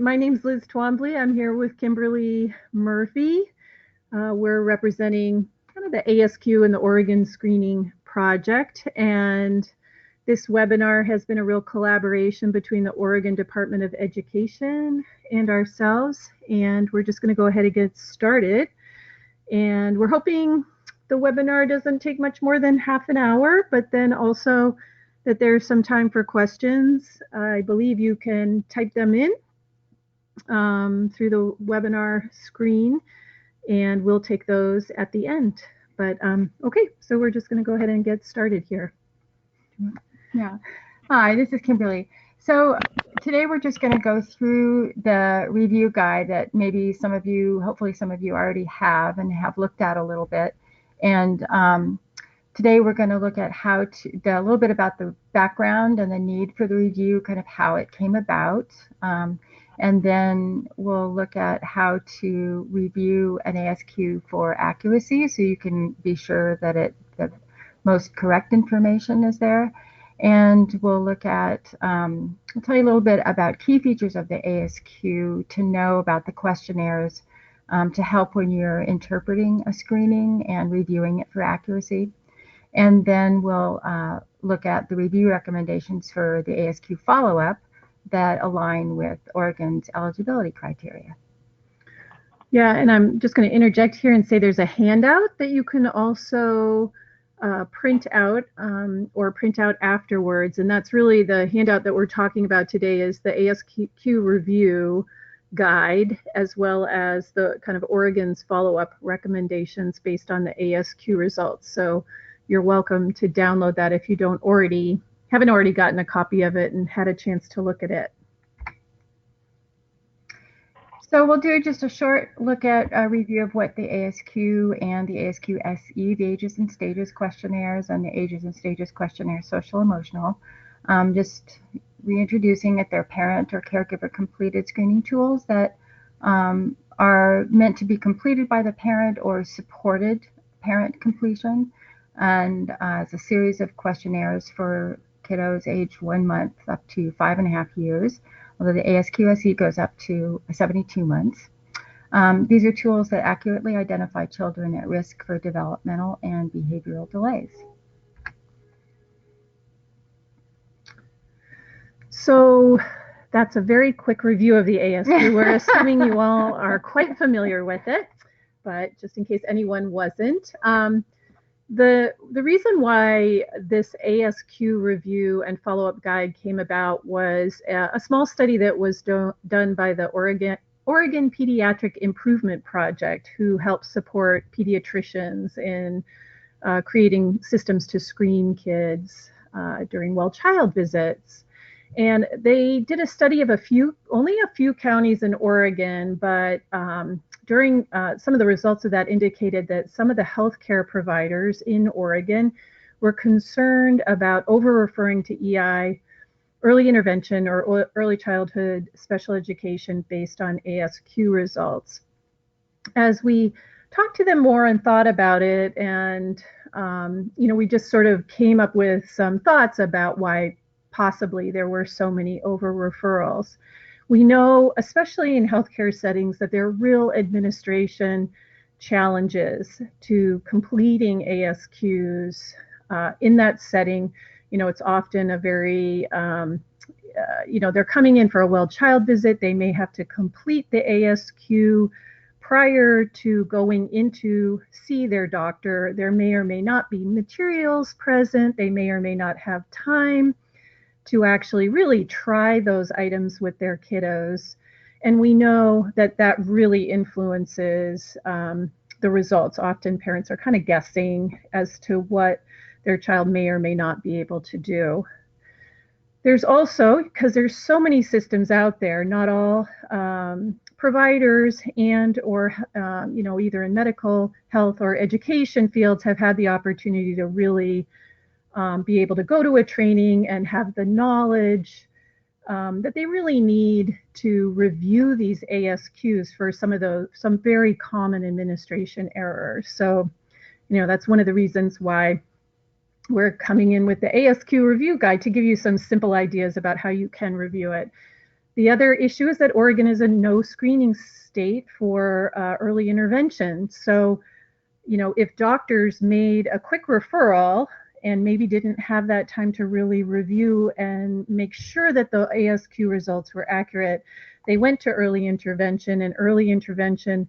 My name's Liz Twombly. I'm here with Kimberly Murphy. We're representing kind of the ASQ and the Oregon Screening Project, and this webinar has been a real collaboration between the Oregon Department of Education and ourselves, and we're just going to go ahead and get started. And we're hoping the webinar doesn't take much more than half an hour, but then also that there's some time for questions. I believe you can type them in through the webinar screen, and we'll take those at the end. But okay, so we're just going to go ahead and get started here. Yeah. Hi, this is Kimberly. So today we're just going to go through the review guide that maybe some of you, hopefully some of you already have and have looked at a little bit. And today we're going to look at a little bit about the background and the need for the review, kind of how it came about. And then we'll look at how to review an ASQ for accuracy, so you can be sure that the most correct information is there. And we'll look at, I'll tell you a little bit about key features of the ASQ to know about the questionnaires to help when you're interpreting a screening and reviewing it for accuracy. And then we'll look at the review recommendations for the ASQ follow-up that align with Oregon's eligibility criteria. Yeah, and I'm just going to interject here and say there's a handout that you can also print out or print out afterwards, and that's really the handout that we're talking about today is the ASQ review guide, as well as the kind of Oregon's follow-up recommendations based on the ASQ results. So you're welcome to download that if you haven't already gotten a copy of it and had a chance to look at it. So we'll do just a short look at a review of what the ASQ and the ASQ SE, the Ages and Stages questionnaires, and the Ages and Stages questionnaire social emotional, just reintroducing that they're parent or caregiver completed screening tools that are meant to be completed by the parent or supported parent completion. And it's a series of questionnaires for kiddos aged 1 month up to 5.5 years, although the ASQ SE goes up to 72 months. These are tools that accurately identify children at risk for developmental and behavioral delays. So that's a very quick review of the ASQ. We're assuming you all are quite familiar with it, but just in case anyone wasn't. The reason why this ASQ review and follow-up guide came about was a small study that was done by the Oregon Pediatric Improvement Project, who helps support pediatricians in creating systems to screen kids during well-child visits. And they did a study of only a few counties in Oregon, but during some of the results of that indicated that some of the healthcare providers in Oregon were concerned about over-referring to EI, early intervention, or early childhood special education based on ASQ results. As we talked to them more and thought about it, and we just sort of came up with some thoughts about why possibly there were so many over-referrals. We know, especially in healthcare settings, that there are real administration challenges to completing ASQs in that setting. It's often a very, they're coming in for a well-child visit. They may have to complete the ASQ prior to going in to see their doctor. There may or may not be materials present. They may or may not have time to actually really try those items with their kiddos. And we know that that really influences the results. Often parents are kind of guessing as to what their child may or may not be able to do. There's also, because there's so many systems out there, not all providers or either in medical, health, or education fields have had the opportunity to really be able to go to a training and have the knowledge that they really need to review these ASQs for some very common administration errors. So, that's one of the reasons why we're coming in with the ASQ review guide to give you some simple ideas about how you can review it. The other issue is that Oregon is a no screening state for early intervention. So, you know, if doctors made a quick referral and maybe didn't have that time to really review and make sure that the ASQ results were accurate, they went to early intervention, and early intervention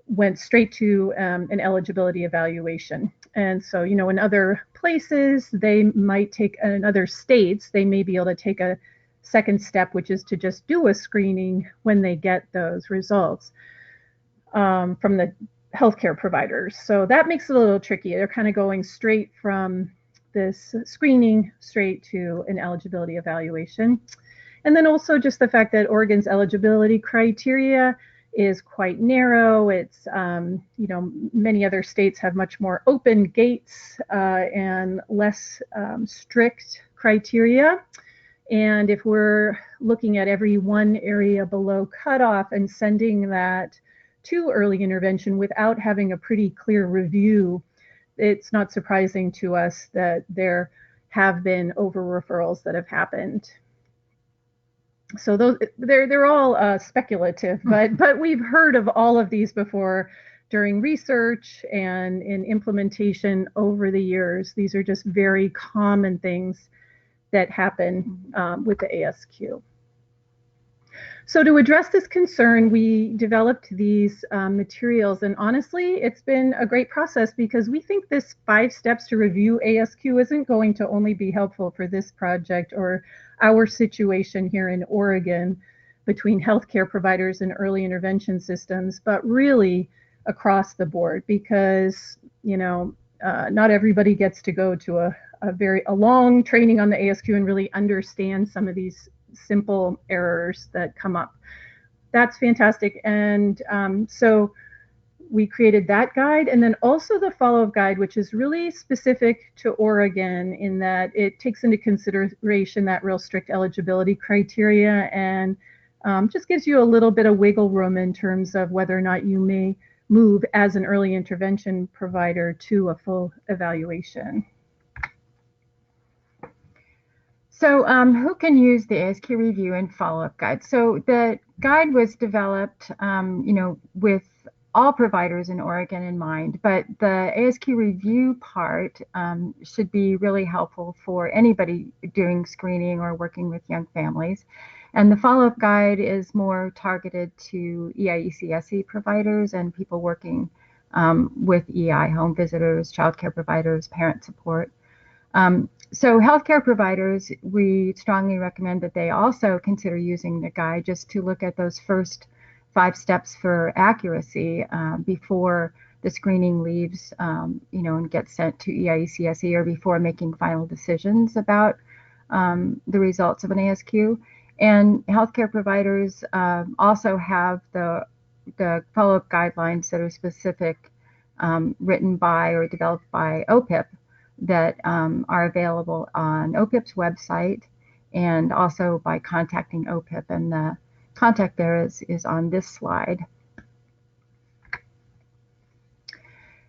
went straight to an eligibility evaluation. And so, you know, in other places, they might take, in other states, they may be able to take a second step, which is to just do a screening when they get those results from the healthcare providers. So that makes it a little tricky. They're kind of going straight from this screening straight to an eligibility evaluation. And then also just the fact that Oregon's eligibility criteria is quite narrow. It's, you know, many other states have much more open gates and less strict criteria. And if we're looking at every one area below cutoff and sending that to early intervention without having a pretty clear review, it's not surprising to us that there have been over referrals that have happened. So those, they're all speculative, but we've heard of all of these before during research and in implementation over the years. These are just very common things that happen with the ASQ. So to address this concern, we developed these materials, and honestly, it's been a great process because we think this 5 steps to review ASQ isn't going to only be helpful for this project or our situation here in Oregon between healthcare providers and early intervention systems, but really across the board, because, you know, not everybody gets to go to a long training on the ASQ and really understand some of these simple errors that come up. That's fantastic. And so we created that guide, and then also the follow-up guide, which is really specific to Oregon in that it takes into consideration that real strict eligibility criteria and just gives you a little bit of wiggle room in terms of whether or not you may move as an early intervention provider to a full evaluation. So who can use the ASQ review and follow-up guide? So the guide was developed, you know, with all providers in Oregon in mind, but the ASQ review part should be really helpful for anybody doing screening or working with young families. And the follow-up guide is more targeted to EIECSE providers and people working with EI, home visitors, childcare providers, parent support. So healthcare providers, we strongly recommend that they also consider using the guide just to look at those first 5 steps for accuracy before the screening leaves, you know, and gets sent to EIECSE or before making final decisions about the results of an ASQ. And healthcare providers also have the follow-up guidelines that are specific, written by or developed by OPIP, that are available on OPIP's website and also by contacting OPIP, and the contact there is on this slide.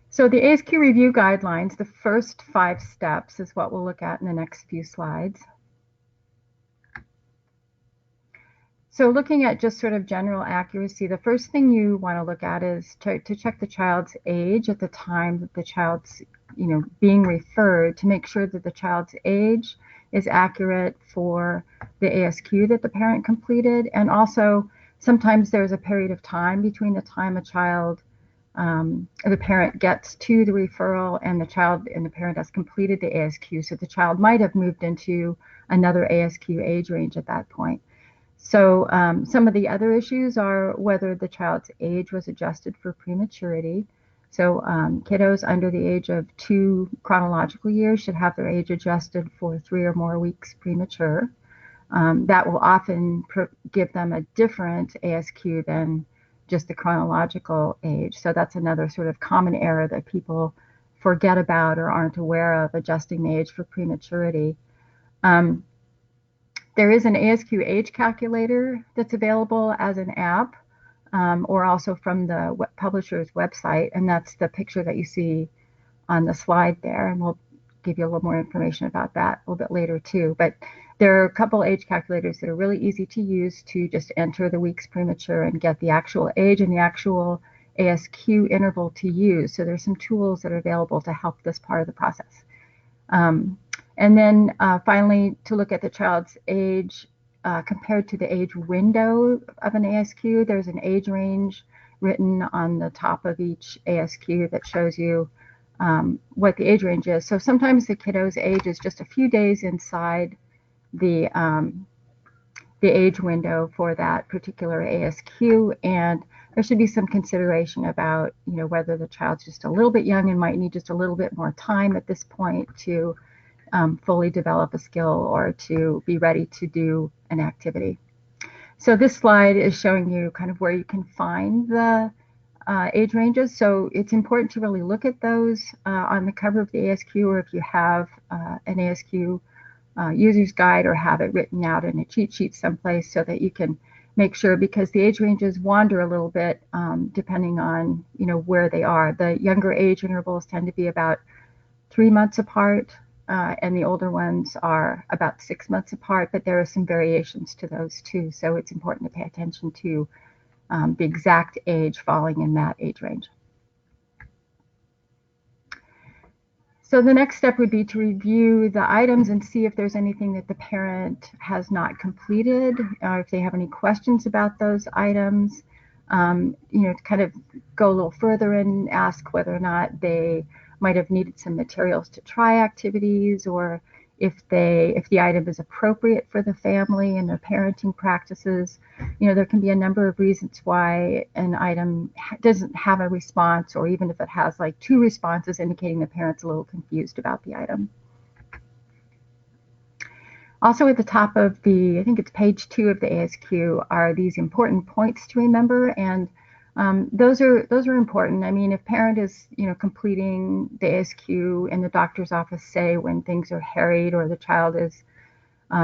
So the ASQ review guidelines, the first 5 steps is what we'll look at in the next few slides. So looking at just sort of general accuracy, the first thing you want to look at is to check the child's age at the time that the child's, you know, being referred, to make sure that the child's age is accurate for the ASQ that the parent completed. And also sometimes there's a period of time between the time a child, the parent gets to the referral and the child and the parent has completed the ASQ. So the child might have moved into another ASQ age range at that point. So some of the other issues are whether the child's age was adjusted for prematurity. So kiddos under the age of 2 chronological years should have their age adjusted for 3 or more weeks premature. That will often give them a different ASQ than just the chronological age. So that's another sort of common error that people forget about or aren't aware of, adjusting the age for prematurity. There is an ASQ age calculator that's available as an app, or also from the publisher's website, and that's the picture that you see on the slide there, and we'll give you a little more information about that a little bit later too. But There are a couple age calculators that are really easy to use to just enter the weeks premature and get the actual age and the actual ASQ interval to use. So there's some tools that are available to help this part of the process. And then finally, to look at the child's age compared to the age window of an ASQ, there's an age range written on the top of each ASQ that shows you what the age range is. So sometimes the kiddo's age is just a few days inside the age window for that particular ASQ, and there should be some consideration about, whether the child's just a little bit young and might need just a little bit more time at this point to fully develop a skill or to be ready to do an activity. So this slide is showing you kind of where you can find the age ranges. So it's important to really look at those on the cover of the ASQ, or if you have an ASQ user's guide or have it written out in a cheat sheet someplace, so that you can make sure, because the age ranges wander a little bit depending on where they are. The younger age intervals tend to be about 3 months apart, and the older ones are about 6 months apart, but there are some variations to those too. So it's important to pay attention to the exact age falling in that age range. So the next step would be to review the items and see if there's anything that the parent has not completed, or if they have any questions about those items. To kind of go a little further and ask whether or not they might have needed some materials to try activities, or if the item is appropriate for the family and their parenting practices. There can be a number of reasons why an item doesn't have a response, or even if it has like 2 responses, indicating the parent's a little confused about the item. Also at the top of I think it's page 2 of the ASQ, are these important points to remember, and those are important. I mean, if parent is completing the ASQ in the doctor's office, say when things are harried, or the child is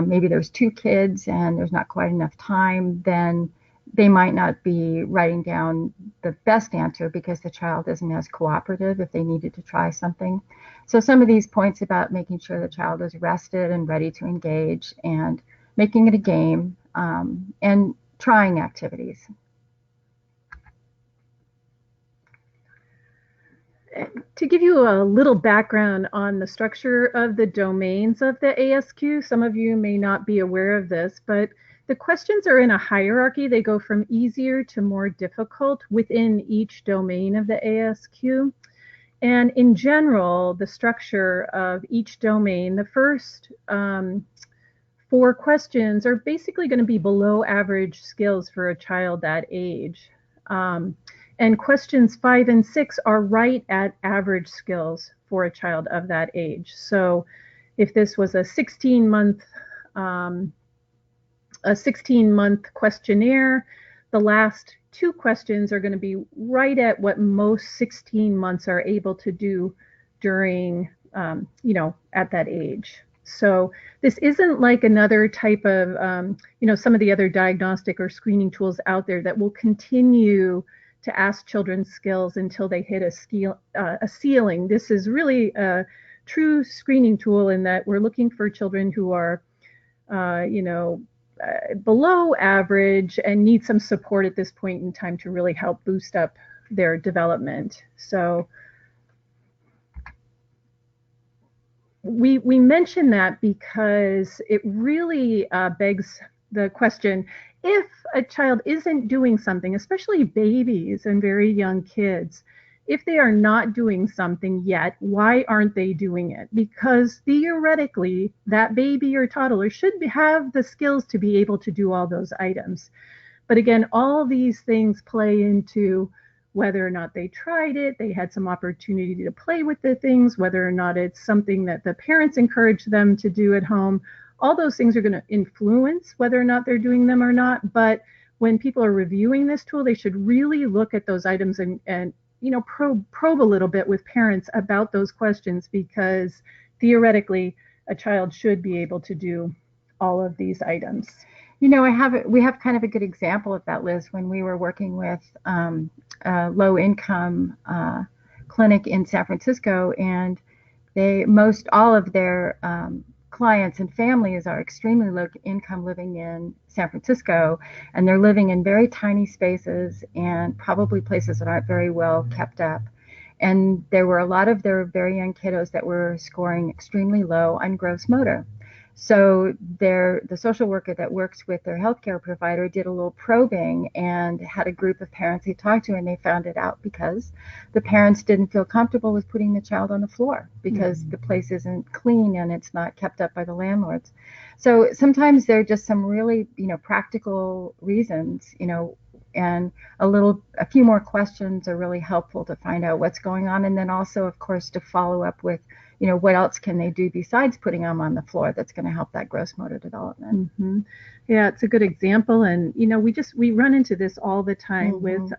maybe there's 2 kids and there's not quite enough time, then they might not be writing down the best answer because the child isn't as cooperative if they needed to try something. So some of these points about making sure the child is rested and ready to engage, and making it a game, and trying activities. To give you a little background on the structure of the domains of the ASQ, some of you may not be aware of this, but the questions are in a hierarchy. They go from easier to more difficult within each domain of the ASQ. And in general, the structure of each domain, the first 4 questions are basically going to be below average skills for a child that age. And questions 5 and 6 are right at average skills for a child of that age. So if this was a 16-month questionnaire, the last 2 questions are going to be right at what most 16 months are able to do during, at that age. So this isn't like another type of, some of the other diagnostic or screening tools out there that will continue to ask children's skills until they hit a ceiling. This is really a true screening tool in that we're looking for children who are, below average and need some support at this point in time to really help boost up their development. So we mention that because it really begs the question, if a child isn't doing something, especially babies and very young kids, if they are not doing something yet, why aren't they doing it? Because theoretically, that baby or toddler should have the skills to be able to do all those items. But again, all these things play into whether or not they tried it, they had some opportunity to play with the things, whether or not it's something that the parents encourage them to do at home. All those things are going to influence whether or not they're doing them or not. But when people are reviewing this tool, they should really look at those items and probe a little bit with parents about those questions, because theoretically a child should be able to do all of these items. We have kind of a good example of that, Liz, when we were working with a low-income clinic in San Francisco, and all of their clients and families are extremely low income, living in San Francisco, and they're living in very tiny spaces and probably places that aren't very well kept up. And there were a lot of their very young kiddos that were scoring extremely low on gross motor. So the social worker that works with their healthcare provider did a little probing and had a group of parents they talked to, and they found it out because the parents didn't feel comfortable with putting the child on the floor because the place isn't clean and it's not kept up by the landlords. So sometimes there are just some really, practical reasons, and a few more questions are really helpful to find out what's going on. And then also, of course, to follow up with, what else can they do besides putting them on the floor that's going to help that gross motor development. Mm-hmm. Yeah, it's a good example. And, we run into this all the time with,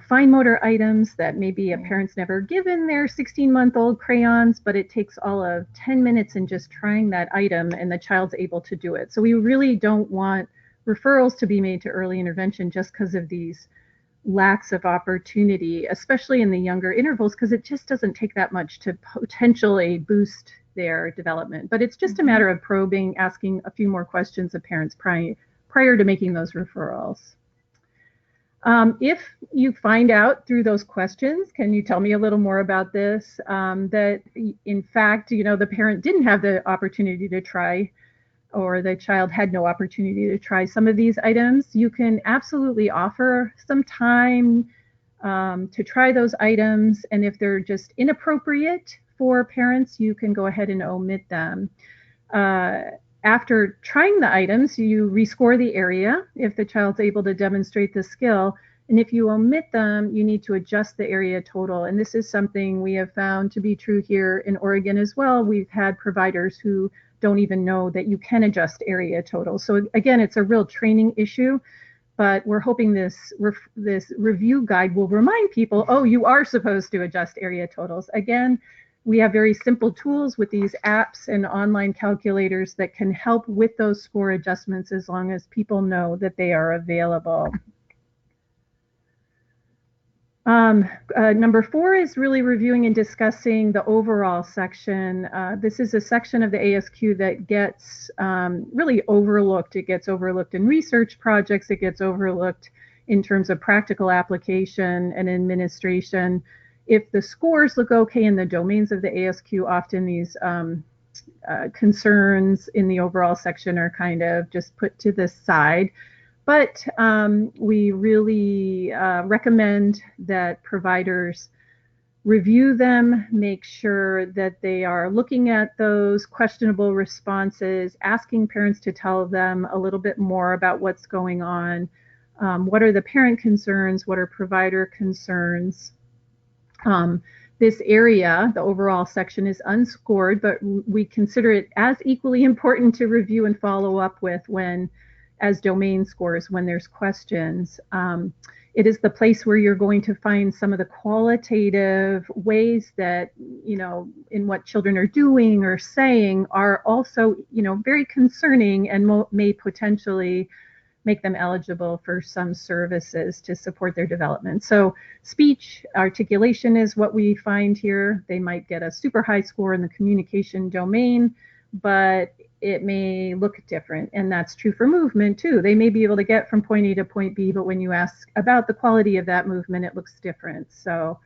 fine motor items that maybe a parent's never given their 16-month-old crayons, but it takes all of 10 minutes in just trying that item and the child's able to do it. So we really don't want referrals to be made to early intervention just because of these lacks of opportunity, especially in the younger intervals, because it just doesn't take that much to potentially boost their development. But it's just a matter of probing, asking a few more questions of parents prior to making those referrals. If you find out through those questions, can you tell me a little more about this, that in fact, the parent didn't have the opportunity to try, or the child had no opportunity to try some of these items, you can absolutely offer some time to try those items. And if they're just inappropriate for parents, you can go ahead and omit them. After trying the items, you rescore the area if the child's able to demonstrate the skill. And if you omit them, you need to adjust the area total. And this is something we have found to be true here in Oregon as well. We've had providers who don't even know that you can adjust area total. So again, it's a real training issue, but we're hoping this review guide will remind people, oh, you are supposed to adjust area totals. Again, we have very simple tools with these apps and online calculators that can help with those score adjustments as long as people know that they are available. Number 4 is really reviewing and discussing the overall section. This is a section of the ASQ that gets really overlooked. It gets overlooked in research projects. It gets overlooked in terms of practical application and administration. If the scores look okay in the domains of the ASQ, often these concerns in the overall section are kind of just put to the side. But we really recommend that providers review them, make sure that they are looking at those questionable responses, asking parents to tell them a little bit more about what's going on. What are the parent concerns? What are provider concerns? This area, the overall section, is unscored, but we consider it as equally important to review and follow up with as domain scores when there's questions. It is the place where you're going to find some of the qualitative ways that, in what children are doing or saying are also, very concerning and may potentially make them eligible for some services to support their development. So speech, articulation is what we find here. They might get a super high score in the communication domain, but it may look different. And that's true for movement too. They may be able to get from point A to point B, but when you ask about the quality of that movement, it looks different. So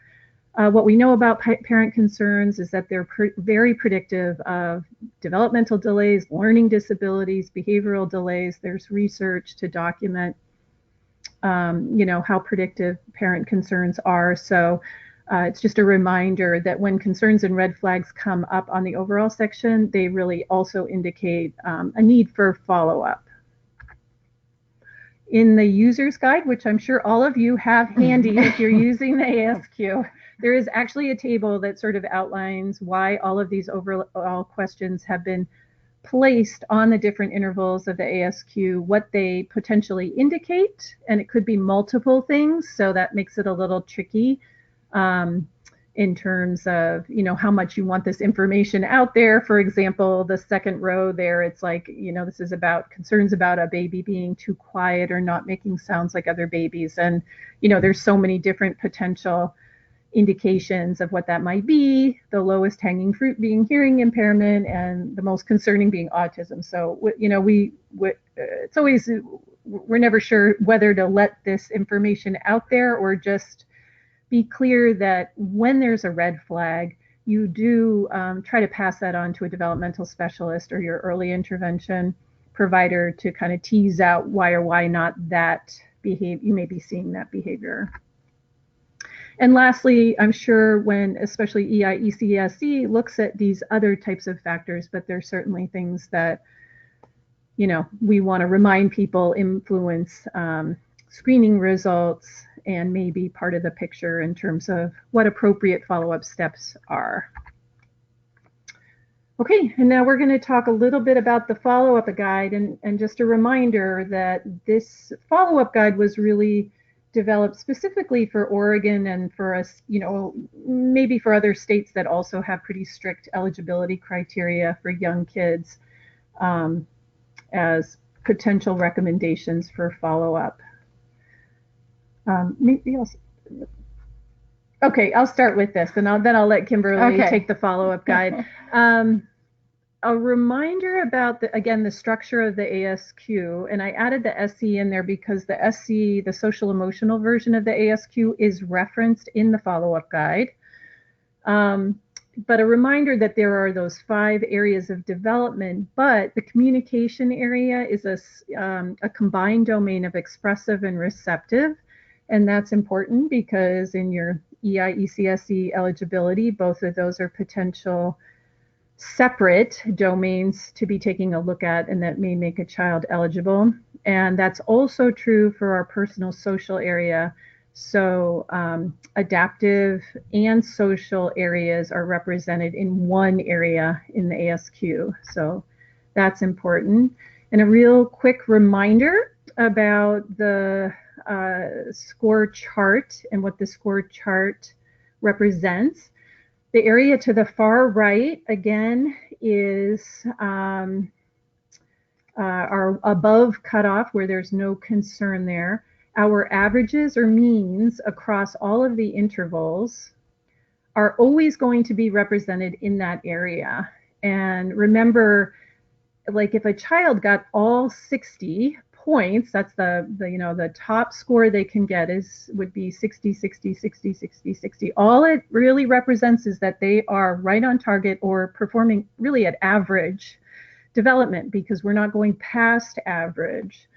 what we know about parent concerns is that they're very predictive of developmental delays, learning disabilities, behavioral delays. There's research to document, how predictive parent concerns are. So it's just a reminder that when concerns and red flags come up on the overall section, they really also indicate a need for follow-up. In the user's guide, which I'm sure all of you have handy if you're using the ASQ, there is actually a table that sort of outlines why all of these overall questions have been placed on the different intervals of the ASQ, what they potentially indicate, and it could be multiple things, so that makes it a little tricky in terms of, how much you want this information out there. For example, the second row there, it's like, this is about concerns about a baby being too quiet or not making sounds like other babies. And, there's so many different potential indications of what that might be, the lowest hanging fruit being hearing impairment, and the most concerning being autism. So, it's always, we're never sure whether to let this information out there or just be clear that when there's a red flag, you do try to pass that on to a developmental specialist or your early intervention provider to kind of tease out why or why not that behavior, you may be seeing that behavior. And lastly, I'm sure when especially ECSE looks at these other types of factors, but there's certainly things that, we want to remind people influence screening results and maybe part of the picture in terms of what appropriate follow-up steps are. Okay, and now we're going to talk a little bit about the follow-up guide, and just a reminder that this follow-up guide was really developed specifically for Oregon and for us, maybe for other states that also have pretty strict eligibility criteria for young kids as potential recommendations for follow-up. Okay, I'll start with this, and then I'll let Kimberly take the follow-up guide. A reminder about, the structure of the ASQ, and I added the SE in there because the SE, the social emotional version of the ASQ, is referenced in the follow-up guide. But a reminder that there are those 5 areas of development, but the communication area is a combined domain of expressive and receptive, and that's important because in your ECSE eligibility, both of those are potential separate domains to be taking a look at, and that may make a child eligible. And that's also true for our personal social area. So adaptive and social areas are represented in one area in the ASQ. So that's important. And a real quick reminder about the score chart and what the score chart represents. The area to the far right, again, is our above cutoff where there's no concern there. Our averages or means across all of the intervals are always going to be represented in that area. And remember, like if a child got all 60 points, that's the top score they can get would be 60, 60, 60, 60, 60. All it really represents is that they are right on target or performing really at average development, because we're not going past average.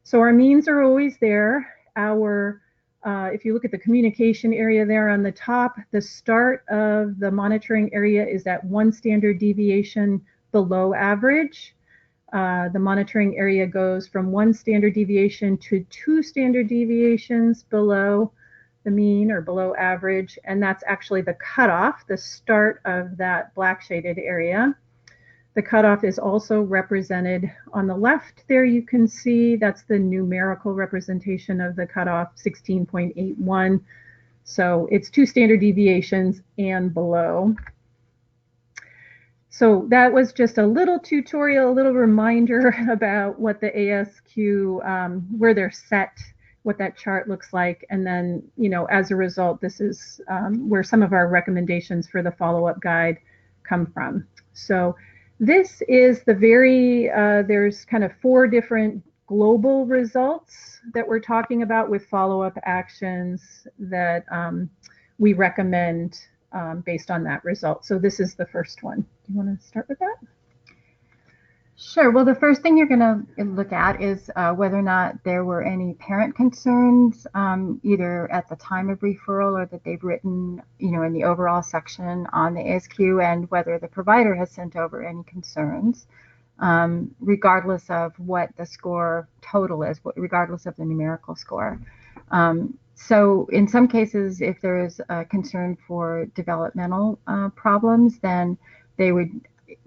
So our means are always there. If you look at the communication area there on the top, the start of the monitoring area is at 1 standard deviation below average. The monitoring area goes from 1 standard deviation to 2 standard deviations below the mean or below average, and that's actually the cutoff, the start of that black shaded area. The cutoff is also represented on the left there. You can see that's the numerical representation of the cutoff, 16.81. So it's 2 standard deviations and below. So that was just a little tutorial, a little reminder about what the ASQ, where they're set, what that chart looks like. And then, as a result, this is where some of our recommendations for the follow-up guide come from. So this is the there's kind of 4 different global results that we're talking about with follow-up actions that we recommend based on that result. So this is the first one. Do you want to start with that? Sure. Well, the first thing you're going to look at is whether or not there were any parent concerns, either at the time of referral or that they've written, in the overall section on the ASQ, and whether the provider has sent over any concerns, regardless of what the score total is, regardless of the numerical score. So in some cases, if there is a concern for developmental problems, then they would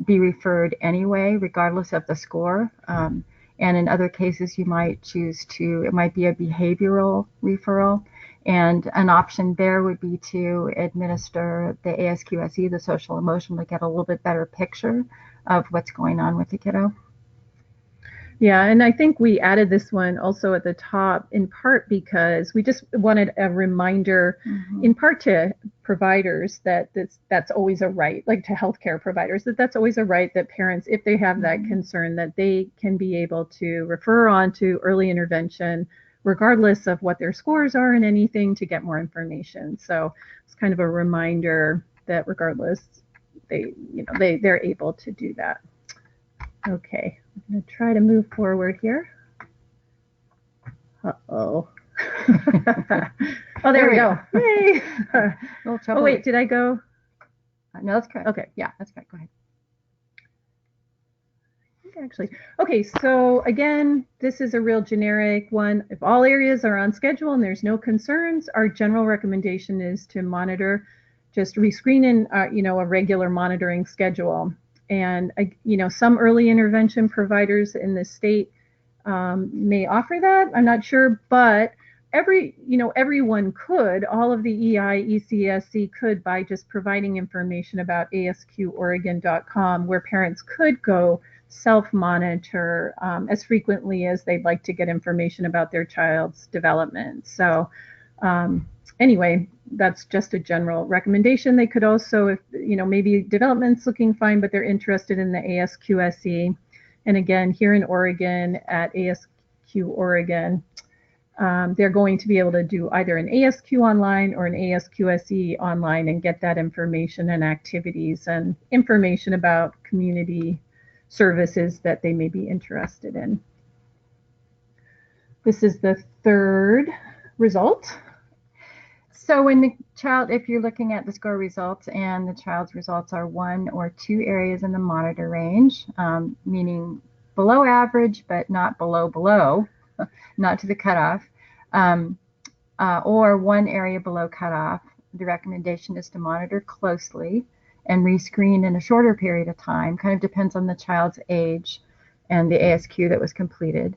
be referred anyway, regardless of the score. And in other cases, you might choose it might be a behavioral referral. And an option there would be to administer the ASQ-SE, the social emotional, to get a little bit better picture of what's going on with the kiddo. Yeah, and I think we added this one also at the top in part because we just wanted a reminder, in part to providers that that's always a right, like to healthcare providers, that's always a right that parents, if they have that concern, that they can be able to refer on to early intervention, regardless of what their scores are and anything, to get more information. So it's kind of a reminder that regardless, they're able to do that. Okay, I'm going to try to move forward here. Uh-oh. Oh, there we go. Yay. Oh, wait, did I go? No, that's correct. Okay. Yeah, that's correct. Go ahead. Actually, okay, so again, this is a real generic one. If all areas are on schedule and there's no concerns, our general recommendation is to monitor, just rescreen in, a regular monitoring schedule. And, some early intervention providers in the state may offer that. I'm not sure, but everyone could, all of the EI, ECSC could, by just providing information about ASQOregon.com, where parents could go self-monitor as frequently as they'd like to get information about their child's development. So anyway, that's just a general recommendation. They could also, if maybe development's looking fine, but they're interested in the ASQSE. And again, here in Oregon at ASQ Oregon, they're going to be able to do either an ASQ online or an ASQSE online and get that information and activities and information about community services that they may be interested in. This is the third result. So when the child, if you're looking at the score results and the child's results are 1 or 2 areas in the monitor range, meaning below average, but not below, not to the cutoff, or 1 area below cutoff, the recommendation is to monitor closely and rescreen in a shorter period of time. Kind of depends on the child's age and the ASQ that was completed,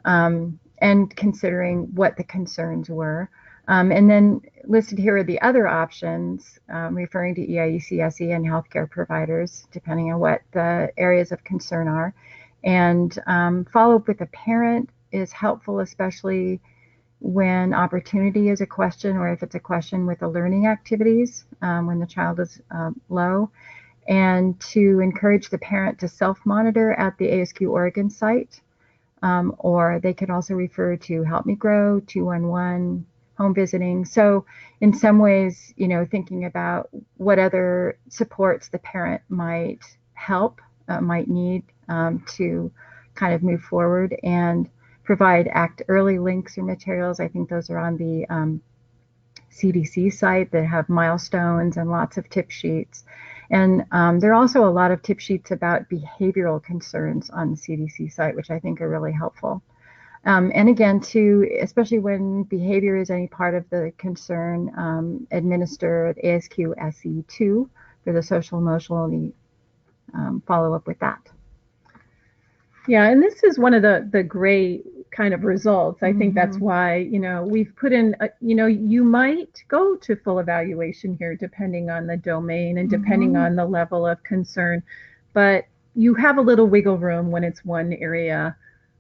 and considering what the concerns were. And then listed here are the other options, referring to EIECSE and healthcare providers, depending on what the areas of concern are. And follow up with a parent is helpful, especially when opportunity is a question, or if it's a question with the learning activities, when the child is low. And to encourage the parent to self-monitor at the ASQ Oregon site, or they can also refer to Help Me Grow, 211, home visiting. So in some ways, thinking about what other supports the parent might need to kind of move forward and provide ACT early links or materials. I think those are on the CDC site that have milestones and lots of tip sheets. And there are also a lot of tip sheets about behavioral concerns on the CDC site, which I think are really helpful. And again, especially when behavior is any part of the concern, administer ASQ SE2 for the social emotional follow up with that. Yeah, and this is one of the great kind of results. I think that's why, we've put in, you might go to full evaluation here depending on the domain and depending on the level of concern, but you have a little wiggle room when it's 1 area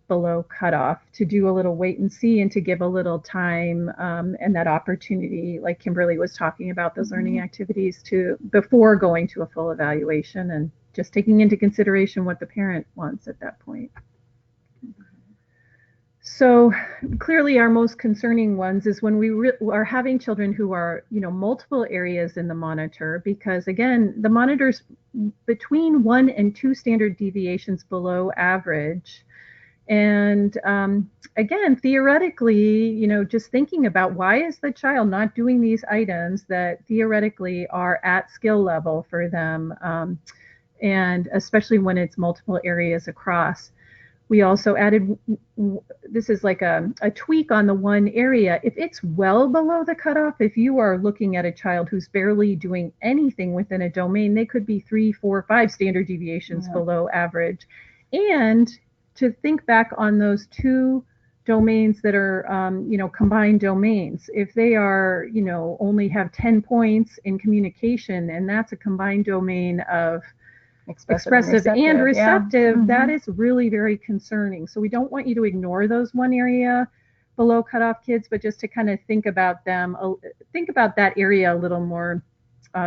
below cutoff to do a little wait and see and to give a little time and that opportunity, like Kimberly was talking about, those learning activities before going to a full evaluation and just taking into consideration what the parent wants at that point. So clearly our most concerning ones is when we are having children who are, multiple areas in the monitor, because again, the monitor's between 1 and 2 standard deviations below average. And again, theoretically, just thinking about why is the child not doing these items that theoretically are at skill level for them, and especially when it's multiple areas across. We also added, this is like a tweak on the 1 area. If it's well below the cutoff, if you are looking at a child who's barely doing anything within a domain, they could be 3, 4, 5 standard deviations below average. And to think back on those 2 domains that are, combined domains. If they are, only have 10 points in communication, and that's a combined domain of expressive and receptive, yeah. that is really very concerning. So we don't want you to ignore those one area below cutoff kids, but just to kind of think about them, think about that area a little more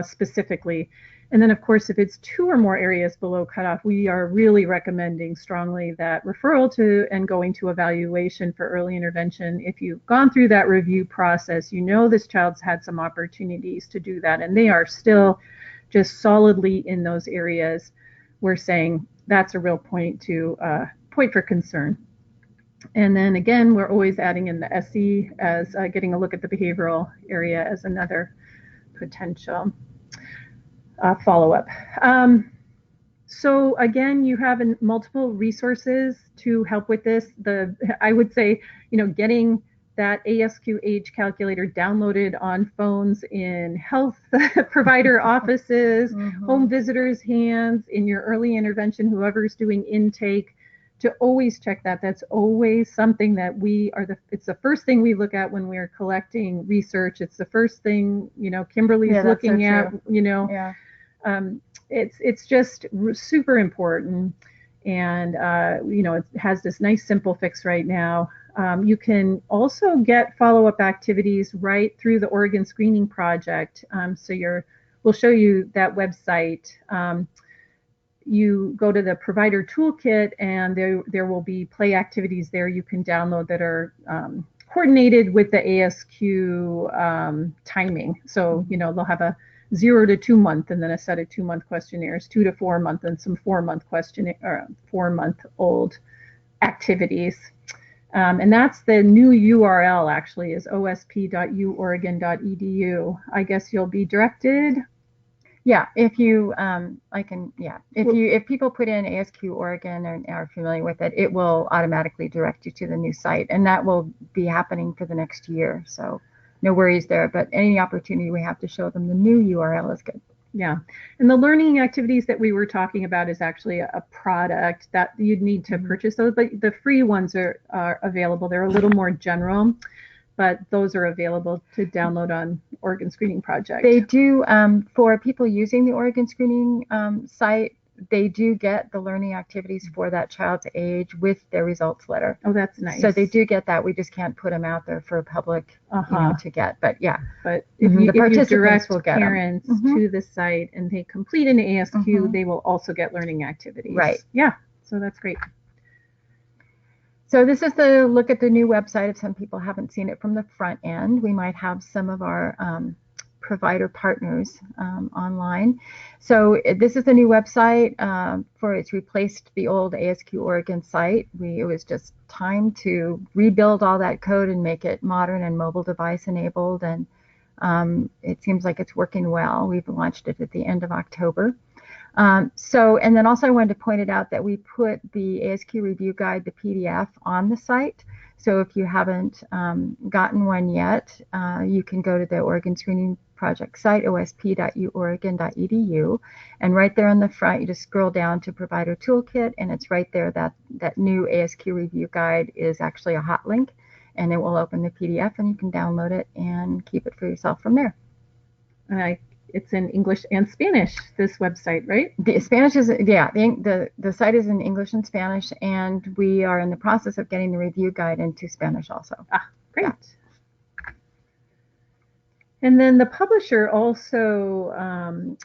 specifically. And then, of course, if it's 2 or more areas below cutoff, we are really recommending strongly that referral to and going to evaluation for early intervention. If you've gone through that review process, you know this child's had some opportunities to do that, and they are still just solidly in those areas. We're saying that's a real point for concern. And then again, we're always adding in the SE as getting a look at the behavioral area as another potential follow-up. So again, you have multiple resources to help with this. I would say, getting that ASQ Age calculator downloaded on phones in health provider offices, home visitors' hands, in your early intervention, whoever's doing intake, to always check that. That's always something that it's the first thing we look at when we're collecting research. It's the first thing, Kimberly's looking at, it's just super important. And, it has this nice simple fix right now. You can also get follow-up activities right through the Oregon Screening Project. We'll show you that website. You go to the provider toolkit, and there will be play activities there you can download that are coordinated with the ASQ timing. So, they'll have a 0 to 2 month and then a set of 2 month questionnaires, 2 to 4 month, and some 4 month questionnaire or 4 month old activities. And that's the new URL actually is osp.uoregon.edu. I guess you'll be directed. Yeah, if you, if people put in ASQ Oregon and are familiar with it, it will automatically direct you to the new site, and that will be happening for the next year. So no worries there, but any opportunity we have to show them the new URL is good. Yeah, and the learning activities that we were talking about is actually a product that you'd need to purchase those, but the free ones are available. They're a little more general, but those are available to download on Oregon Screening Project. They do, for people using the Oregon Screening site, they do get the learning activities for that child's age with their results letter. Oh, that's nice. So they do get that. We just can't put them out there for public to get. But yeah. But if you direct parents to the site and they complete an ASQ, they will also get learning activities. Right. Yeah. So that's great. So this is the look at the new website. If some people haven't seen it from the front end, we might have some of our provider partners online. So this is the new website it's replaced the old ASQ Oregon site. It was just time to rebuild all that code and make it modern and mobile device enabled. And it seems like it's working well. We've launched it at the end of October. And then also I wanted to point it out that we put the ASQ Review Guide, the PDF, on the site. So if you haven't gotten one yet, you can go to the Oregon Screening Project site, osp.uoregon.edu, and right there on the front, you just scroll down to Provider Toolkit, and it's right there that new ASQ Review Guide is actually a hot link, and it will open the PDF, and you can download it and keep it for yourself from there. It's in English and Spanish, this website, right? The Spanish is, the site is in English and Spanish, and we are in the process of getting the review guide into Spanish also. Great. Yeah. And then the publisher also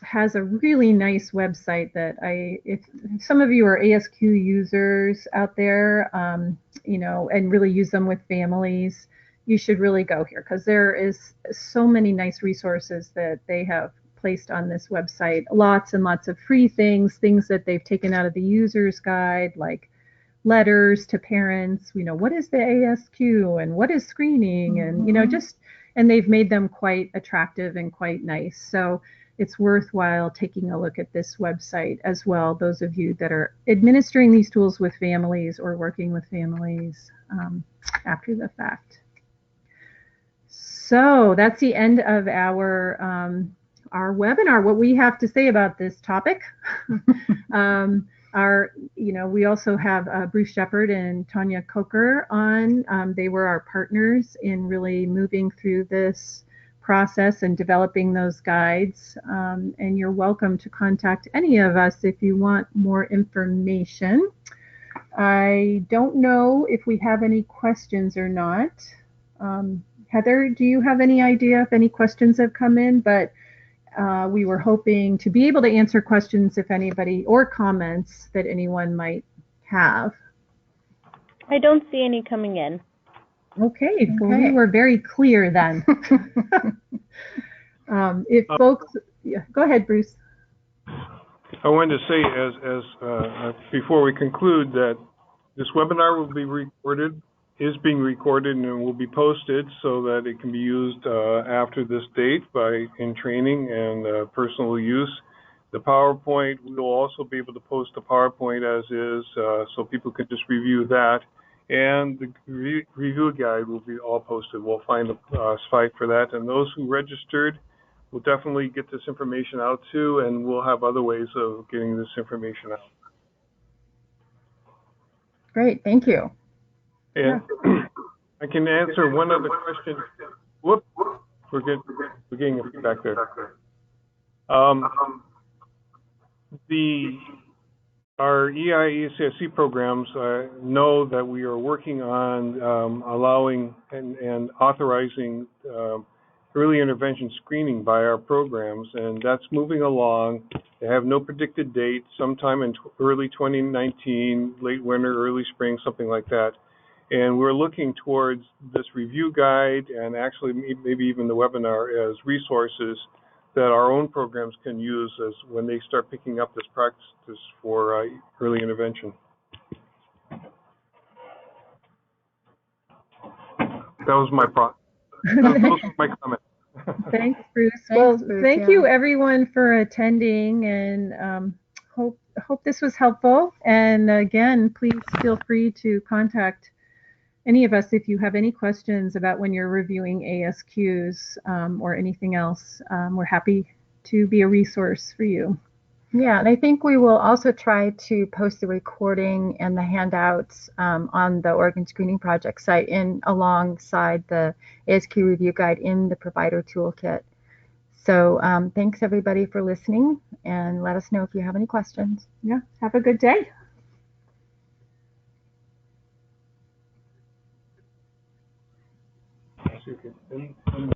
has a really nice website that if some of you are ASQ users out there, and really use them with families, you should really go here because there is so many nice resources that they have placed on this website. Lots and lots of free things that they've taken out of the user's guide, like letters to parents, what is the ASQ and what is screening, and and they've made them quite attractive and quite nice. So it's worthwhile taking a look at this website as well, those of you that are administering these tools with families or working with families after the fact. So that's the end of our webinar. What we have to say about this topic. We also have Bruce Shepard and Tanya Coker on. They were our partners in really moving through this process and developing those guides. And you're welcome to contact any of us if you want more information. I don't know if we have any questions or not. Heather, do you have any idea if any questions have come in? But we were hoping to be able to answer questions if anybody, or comments that anyone might have. I don't see any coming in. Okay, well, we were very clear then. If folks, yeah, go ahead, Bruce. I wanted to say, as before we conclude, that this webinar will be recorded, is being recorded, and will be posted so that it can be used after this date in training and personal use. The PowerPoint, we will also be able to post the PowerPoint as is, so people can just review that. And the review guide will be all posted. We'll find a site for that. And those who registered will definitely get this information out too, and we'll have other ways of getting this information out. Great, thank you. And I can answer one other question. Whoop, we're getting a feedback there. Our EI-ECSC programs know that we are working on allowing and authorizing early intervention screening by our programs, and that's moving along. They have no predicted date, sometime in early 2019, late winter, early spring, something like that. And we're looking towards this review guide and actually maybe even the webinar as resources that our own programs can use as when they start picking up this practice for early intervention. That was my comment. Thanks, Bruce. Well, thank you everyone for attending, and hope this was helpful. And again, please feel free to contact any of us if you have any questions about when you're reviewing ASQs or anything else. We're happy to be a resource for you. Yeah, and I think we will also try to post the recording and the handouts on the Oregon Screening Project site alongside the ASQ Review Guide in the Provider Toolkit. So thanks everybody for listening, and let us know if you have any questions. Yeah, have a good day. Okay.